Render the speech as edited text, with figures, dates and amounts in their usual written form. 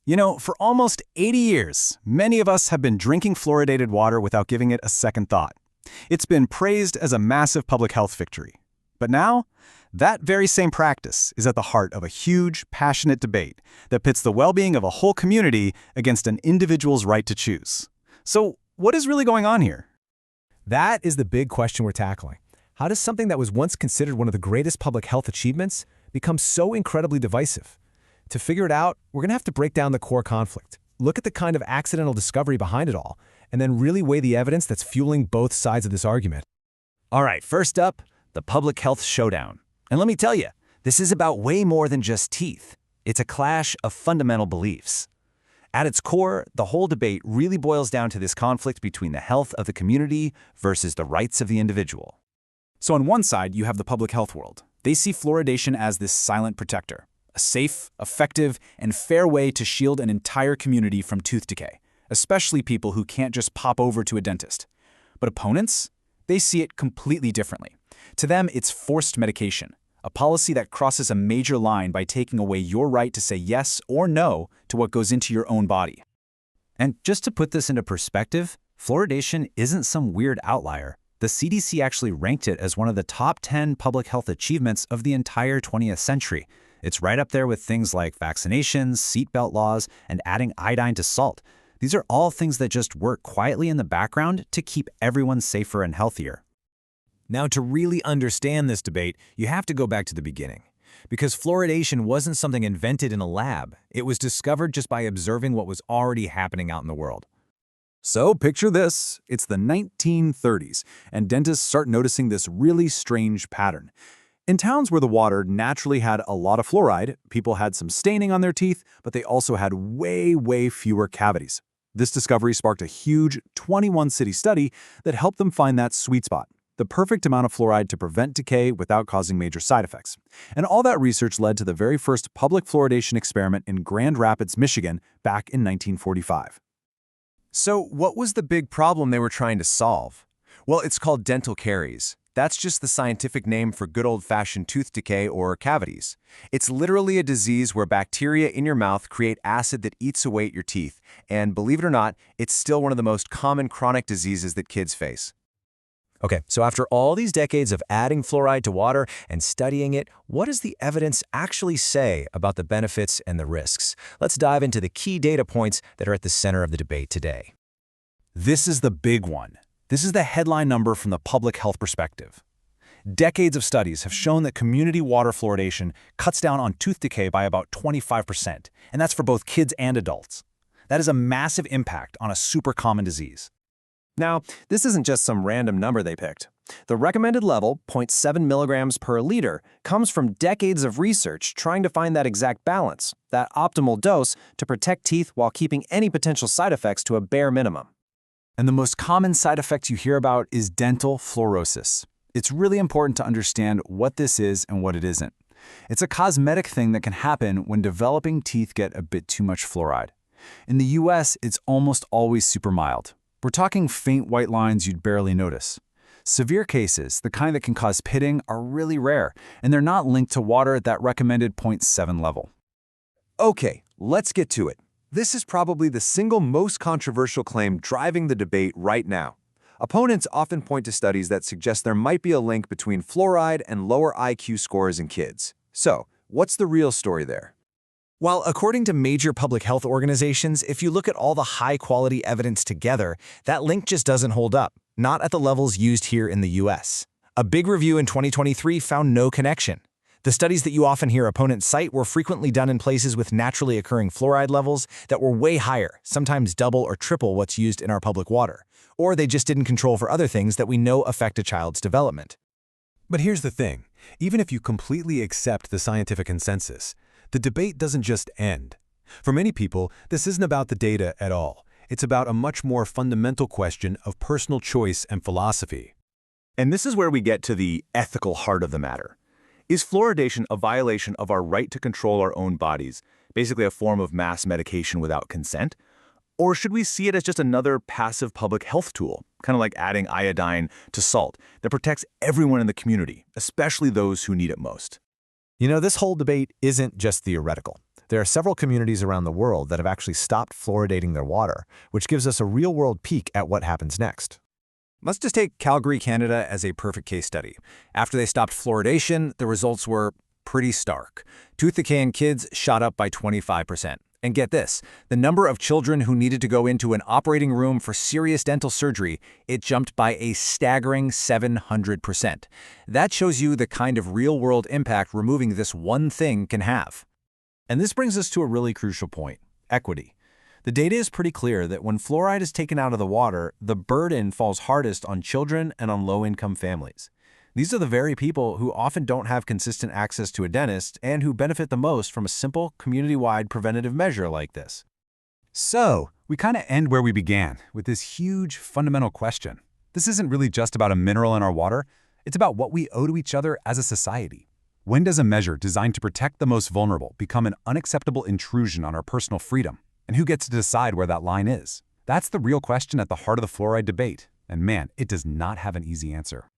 You know, for almost 80 years, many of us have been drinking fluoridated water without giving it a second thought. It's been praised as a massive public health victory. But now, that very same practice is at the heart of a huge, passionate debate that pits the well-being of a whole community against an individual's right to choose. So, what is really going on here? That is the big question we're tackling. How does something that was once considered one of the greatest public health achievements become so incredibly divisive? To figure it out, we're going to have to break down the core conflict, look at the kind of accidental discovery behind it all, and then really weigh the evidence that's fueling both sides of this argument. All right, first up, the public health showdown. And let me tell you, this is about way more than just teeth. It's a clash of fundamental beliefs. At its core, the whole debate really boils down to this conflict between the health of the community versus the rights of the individual. So on one side, you have the public health world. They see fluoridation as this silent protector, a safe, effective, and fair way to shield an entire community from tooth decay, especially people who can't just pop over to a dentist. But opponents? They see it completely differently. To them, it's forced medication, a policy that crosses a major line by taking away your right to say yes or no to what goes into your own body. And just to put this into perspective, fluoridation isn't some weird outlier. The CDC actually ranked it as one of the top 10 public health achievements of the entire 20th century. It's right up there with things like vaccinations, seatbelt laws, and adding iodine to salt. These are all things that just work quietly in the background to keep everyone safer and healthier. Now, to really understand this debate, you have to go back to the beginning. Because fluoridation wasn't something invented in a lab. It was discovered just by observing what was already happening out in the world. So picture this, it's the 1930s, and dentists start noticing this really strange pattern. In towns where the water naturally had a lot of fluoride, people had some staining on their teeth, but they also had way fewer cavities. This discovery sparked a huge 21-city study that helped them find that sweet spot, the perfect amount of fluoride to prevent decay without causing major side effects. And all that research led to the very first public fluoridation experiment in Grand Rapids, Michigan, back in 1945. So what was the big problem they were trying to solve? Well, it's called dental caries. That's just the scientific name for good old-fashioned tooth decay or cavities. It's literally a disease where bacteria in your mouth create acid that eats away at your teeth. And believe it or not, it's still one of the most common chronic diseases that kids face. Okay, so after all these decades of adding fluoride to water and studying it, what does the evidence actually say about the benefits and the risks? Let's dive into the key data points that are at the center of the debate today. This is the big one. This is the headline number from the public health perspective. Decades of studies have shown that community water fluoridation cuts down on tooth decay by about 25%, and that's for both kids and adults. That is a massive impact on a super common disease. Now, this isn't just some random number they picked. The recommended level, 0.7 milligrams per liter, comes from decades of research trying to find that exact balance, that optimal dose to protect teeth while keeping any potential side effects to a bare minimum. And the most common side effect you hear about is dental fluorosis. It's really important to understand what this is and what it isn't. It's a cosmetic thing that can happen when developing teeth get a bit too much fluoride. In the US, it's almost always super mild. We're talking faint white lines you'd barely notice. Severe cases, the kind that can cause pitting, are really rare, and they're not linked to water at that recommended 0.7 level. Okay, let's get to it. This is probably the single most controversial claim driving the debate right now. Opponents often point to studies that suggest there might be a link between fluoride and lower IQ scores in kids. So, what's the real story there? Well, according to major public health organizations, if you look at all the high-quality evidence together, that link just doesn't hold up, not at the levels used here in the US. A big review in 2023 found no connection. The studies that you often hear opponents cite were frequently done in places with naturally occurring fluoride levels that were way higher, sometimes double or triple what's used in our public water. Or they just didn't control for other things that we know affect a child's development. But here's the thing. Even if you completely accept the scientific consensus, the debate doesn't just end. For many people, this isn't about the data at all. It's about a much more fundamental question of personal choice and philosophy. And this is where we get to the ethical heart of the matter. Is fluoridation a violation of our right to control our own bodies, basically a form of mass medication without consent? Or should we see it as just another passive public health tool, kind of like adding iodine to salt, that protects everyone in the community, especially those who need it most? You know, this whole debate isn't just theoretical. There are several communities around the world that have actually stopped fluoridating their water, which gives us a real-world peek at what happens next. Let's just take Calgary, Canada as a perfect case study. After they stopped fluoridation, the results were pretty stark. Tooth decay in kids shot up by 25%. And get this, the number of children who needed to go into an operating room for serious dental surgery, it jumped by a staggering 700%. That shows you the kind of real-world impact removing this one thing can have. And this brings us to a really crucial point: equity. The data is pretty clear that when fluoride is taken out of the water, the burden falls hardest on children and on low-income families. These are the very people who often don't have consistent access to a dentist and who benefit the most from a simple, community-wide preventative measure like this. So, we kind of end where we began, with this huge, fundamental question. This isn't really just about a mineral in our water, it's about what we owe to each other as a society. When does a measure designed to protect the most vulnerable become an unacceptable intrusion on our personal freedom? And who gets to decide where that line is? That's the real question at the heart of the fluoride debate. And man, it does not have an easy answer.